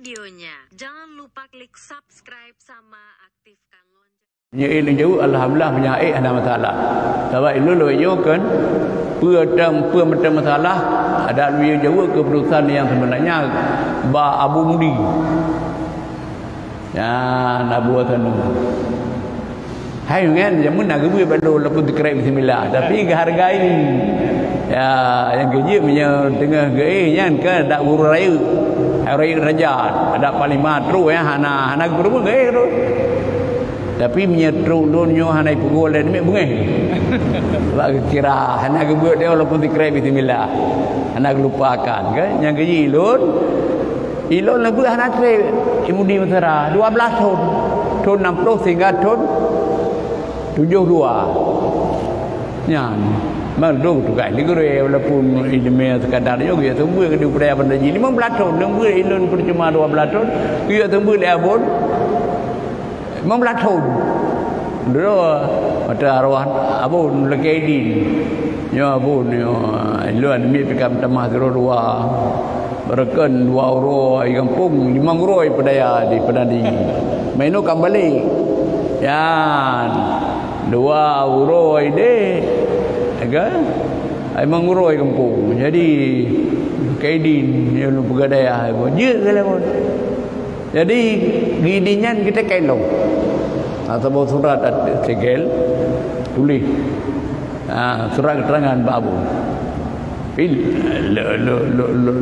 videonya. Jangan lupa klik subscribe sama aktifkan lonceng. Như ini jauh alhamdulillah punya ada masalah. Sebab itu lo kan macam masalah ada lebih jauh keputusan yang sebenarnya ba Abu Mudi. Ya Abu Atanu. Hai kan jamun nak gue baru lepas dikerai bismillah tapi hargai ya yang kerja punya tengah gaya kan ke ada guru raya raya raja ada parlimen terus ya hana guru pun gaya tu tapi menyetru dunyo hanai pukul dan mek bungeh sebab kira hana gebut dia walaupun dikerai bismillah hana lupakan kan yang kerja ilon lagu hana tre imudi mesra 12 tahun 60 sehingga tahun 72 nyan Marduk tu kan ligure walaupun ilmu sekadar juga tunggu ke budaya benda ji 15 tahun tunggu ilun percuma 12 tahun dia tunggu le abon 15 tahun dulu ada arwah abon lekedin nyo abon nyo ilun mi pikam tamah dua berken 2 euro kampung 5 euro pedaya di pedadi mainu kembali ya 2 euro ide agak emang uroi kampung jadi kaidin yang pegadaiah je kalau jadi gidinyan kita kelong atau surat segel tulis surat keterangan babu pil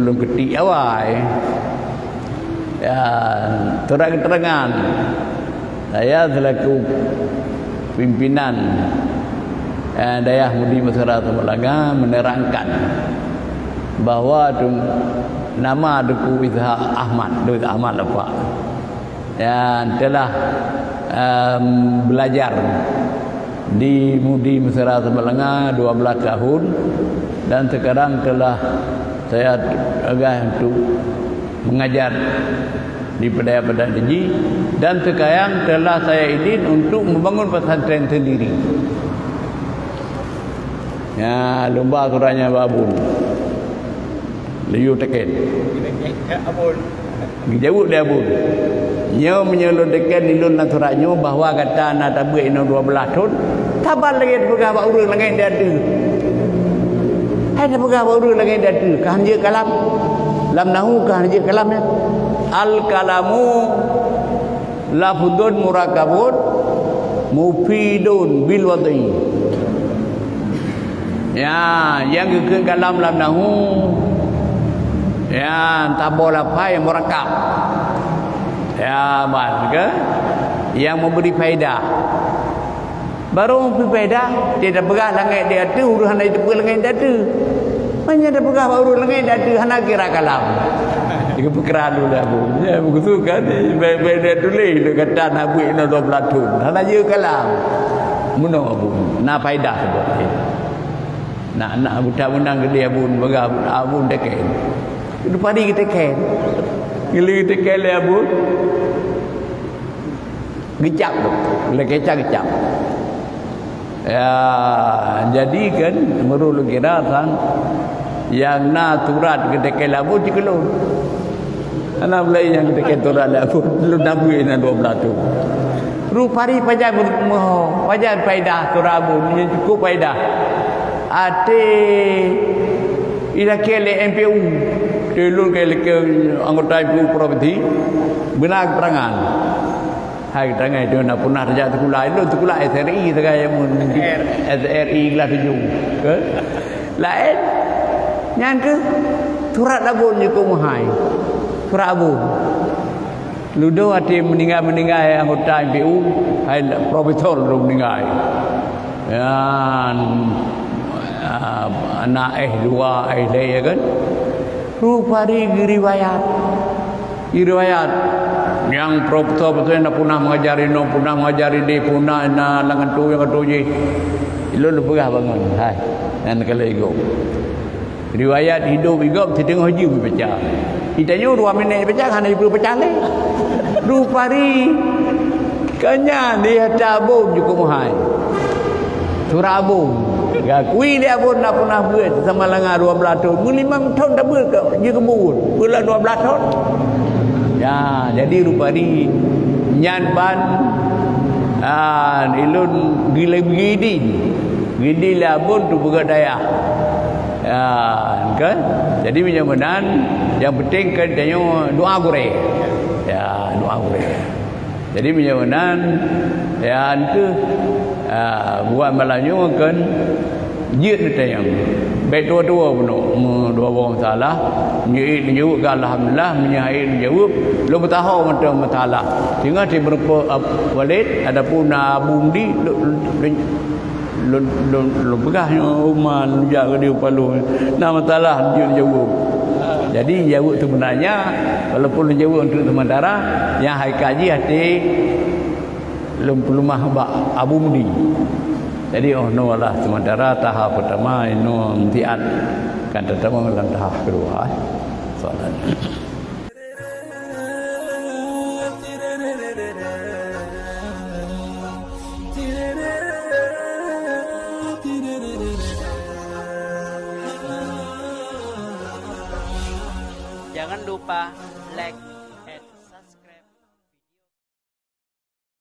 lo ketik awal ya surat keterangan saya selaku pimpinan Dayah Mudi Masyarakat Melanga menerangkan bahawa nama Duku Izhaq Ahmad lepak yang telah belajar di Mudi Masyarakat Melanga 12 tahun dan sekarang telah saya agak untuk mengajar di pedaya-pedaya Deji dan sekarang telah saya izin untuk membangun pesantren sendiri. Ya, lomba kurangnya babun. Liu teken. Abun. Jauh dia abun. Nyo menyelon teken ilun naturanyo bahawa kata nak tabuh ino 12 tahun, tabar lagi pegah bak urang lengai dia tu. Hai dia pegah bak urang lengai dia tu. Kan je kalam. Lam nahu kan je kalamnya. Al kalamu lafdun murakabun mufidun bil wadai. Ya, yang ke kalam lam nahu ya tabol apa yang merekap ya mas ke yang memberi faedah baru memberi faedah dia dah pegah lengai dia tu urusan dia pegah lengai dia tu hanya dah pegah baru lengai dia tu hana kira kalam dia berkira dulu aku ya begitu kan dia tulis dia kata nak buat 12 tahun hana je kalam menang aku nak faedah sebab nak budak-budak gede abun bagah abun teken itu padi kita teken gili kita teken le abun gecap le kecap ya jadi kan merulu kira kan yang naturat kita teken abun dikelon ana mulai yang kita teken turat abun lu nabu ina 12 tu rupari pajak pajak faedah turat abun cukup faedah ate ila kele MPU telur kele ke anggota MPU provinsi benar keterangan hai keterangan itu nak punah raja sekolah itu sekolah SRI segala mun SRI kelas 7 ke lain nyan ke surat abun juga mahai surat abun ludo ate meninggal anggota MPU hai profesor meninggal ya anak dua ya kan rupari riwayat yang profesor betul nak punah mengajari dia punah na langan tu yang tu je ilun pegah bangun hai dan kalau ego riwayat hidup igop setengah haji baca ditanya 2 minit baca kan dia baca le rupari kanya dia tabung juga mahal surabung kui dia pun nak pernah buat sama langa 12 tahun 5 tahun dah buat je kebun bulan 12 tahun Ya, jadi rupa ni nyan ban ilun gila begini. Gini labun tu buka daya. Ya, kan? Jadi menyamanan yang penting kan tanya doa gore. Ya, doa gore. Jadi menyamanan ya itu buat malanyo kan dia tanya. Baik dua-dua pun dua orang salah menjawab alhamdulillah menyahid menjawab lu bertahu macam masalah sehingga dia berupa walid adapun bundi lu pegahnya rumah lu jaga dia palu nah masalah dia jawab jadi jawab tu benarnya walaupun lu jawab untuk sementara yang hai kaji hati lumah abu bundi. Jadi no lah sementara tahap pertama no mentian kan pertama dalam tahap kedua soalan. Jangan lupa like,